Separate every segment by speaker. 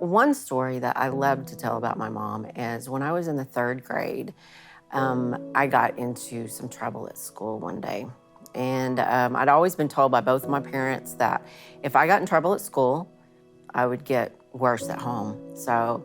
Speaker 1: One story that I love to tell about my mom is when I was in the third grade, I got into some trouble at school one day. And I'd always been told by both of my parents that if I got in trouble at school, I would get worse at home. So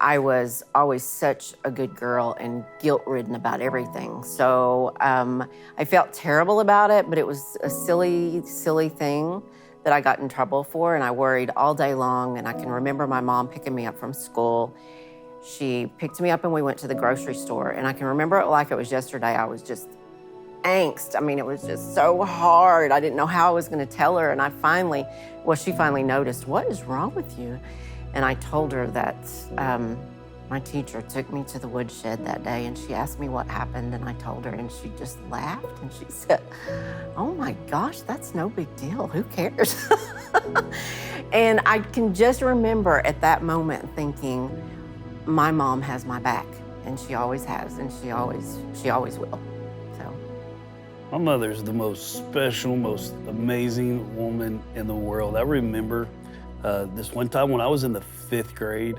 Speaker 1: I was always such a good girl and guilt-ridden about everything. So I felt terrible about it, but it was a silly, silly thing that I got in trouble for, and I worried all day long. And I can remember my mom picking me up from school. She picked me up and we went to the grocery store. And I can remember it like it was yesterday. I was just angst. I mean, it was just so hard. I didn't know how I was gonna tell her. And she finally noticed, what is wrong with you? And I told her that my teacher took me to the woodshed that day and she asked me what happened, and I told her, and she just laughed and she said, oh my gosh, that's no big deal, who cares? And I can just remember at that moment thinking, my mom has my back, and she always has, and she always will, so.
Speaker 2: My mother's the most special, most amazing woman in the world. I remember this one time when I was in the 5th grade,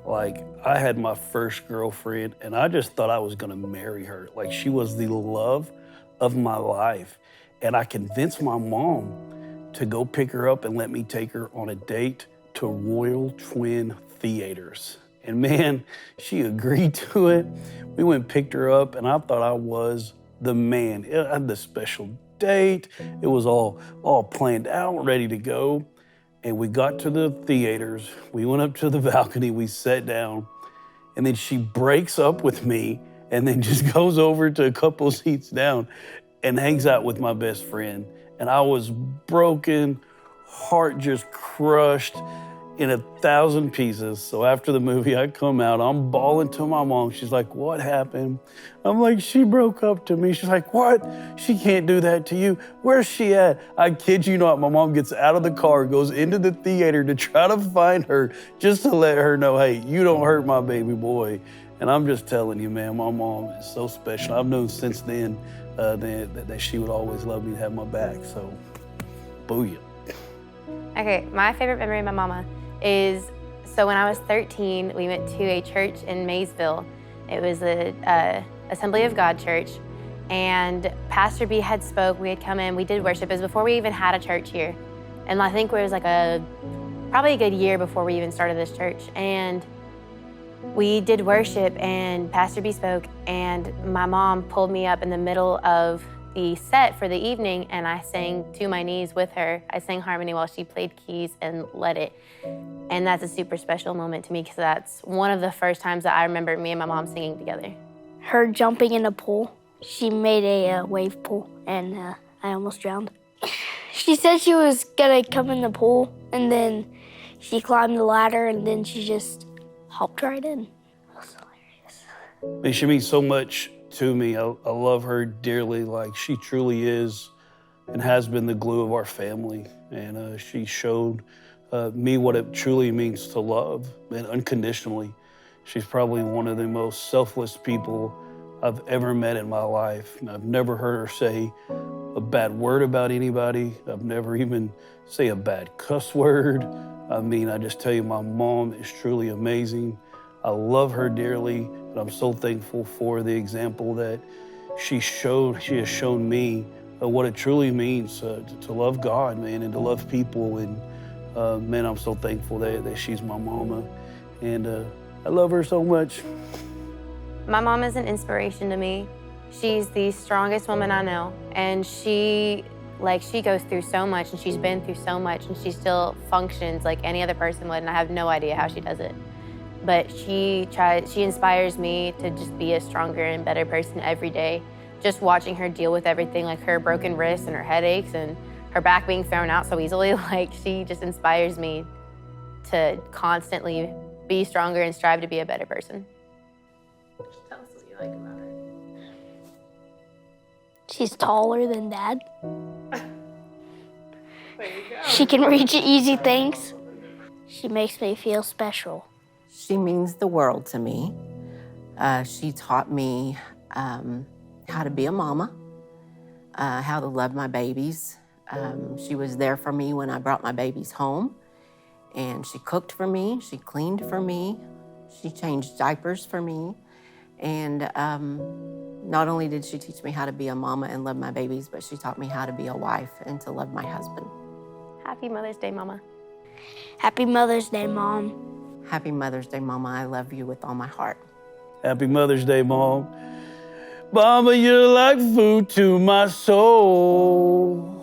Speaker 2: like I had my first girlfriend and I just thought I was gonna marry her. Like she was the love of my life. And I convinced my mom to go pick her up and let me take her on a date to Royal Twin Theaters. And man, she agreed to it. We went and picked her up and I thought I was the man. I had the special date. It was all planned out, ready to go. And we got to the theaters, we went up to the balcony, we sat down, and then she breaks up with me and then just goes over to a couple seats down and hangs out with my best friend. And I was broken, heart just crushed in 1,000 pieces. So after the movie, I come out, I'm bawling to my mom. She's like, what happened? I'm like, she broke up to me. She's like, what? She can't do that to you. Where's she at? I kid you not, my mom gets out of the car, goes into the theater to try to find her just to let her know, hey, you don't hurt my baby boy. And I'm just telling you, man, my mom is so special. I've known since then that she would always love me to have my back, so booyah. Okay,
Speaker 3: my favorite memory of my mama is, so when I was 13, we went to a church in Maysville. It was a Assembly of God church, and Pastor B had spoke. We had come in, we did worship. It was before we even had a church here. And I think it was like probably a good year before we even started this church. And we did worship and Pastor B spoke, and my mom pulled me up in the middle of the set for the evening, and I sang To My Knees with her. I sang harmony while she played keys and led it. And that's a super special moment to me because that's one of the first times that I remember me and my mom singing together.
Speaker 4: Her jumping in a pool. She made a wave pool, and I almost drowned. She said she was gonna come in the pool, and then she climbed the ladder, and then she just hopped right in. That was hilarious.
Speaker 2: And she means so much to me. I love her dearly. Like, she truly is and has been the glue of our family. And she showed me what it truly means to love, and unconditionally. She's probably one of the most selfless people I've ever met in my life. And I've never heard her say a bad word about anybody. I've never even say a bad cuss word. I mean, I just tell you, my mom is truly amazing. I love her dearly, and I'm so thankful for the example that she has shown me what it truly means to love God, man, and to love people. And man, I'm so thankful that she's my mama, and I love her so much.
Speaker 3: My mom is an inspiration to me. She's the strongest woman I know, and she goes through so much, and she's been through so much, and she still functions like any other person would, and I have no idea how she does it. But she inspires me to just be a stronger and better person every day. Just watching her deal with everything, like her broken wrists and her headaches and her back being thrown out so easily, like, she just inspires me to constantly be stronger and strive to be a better person.
Speaker 1: Just tell us what you like about her.
Speaker 4: She's taller than Dad.
Speaker 1: There you go.
Speaker 4: She can reach easy things. She makes me feel special.
Speaker 1: She means the world to me. She taught me how to be a mama, how to love my babies. She was there for me when I brought my babies home. And she cooked for me, she cleaned for me, she changed diapers for me. And not only did she teach me how to be a mama and love my babies, but she taught me how to be a wife and to love my husband.
Speaker 3: Happy Mother's Day, Mama.
Speaker 4: Happy Mother's Day, Mom.
Speaker 1: Happy Mother's Day, Mama. I love you with all my heart.
Speaker 2: Happy Mother's Day, Mom. Mama, you're like food to my soul.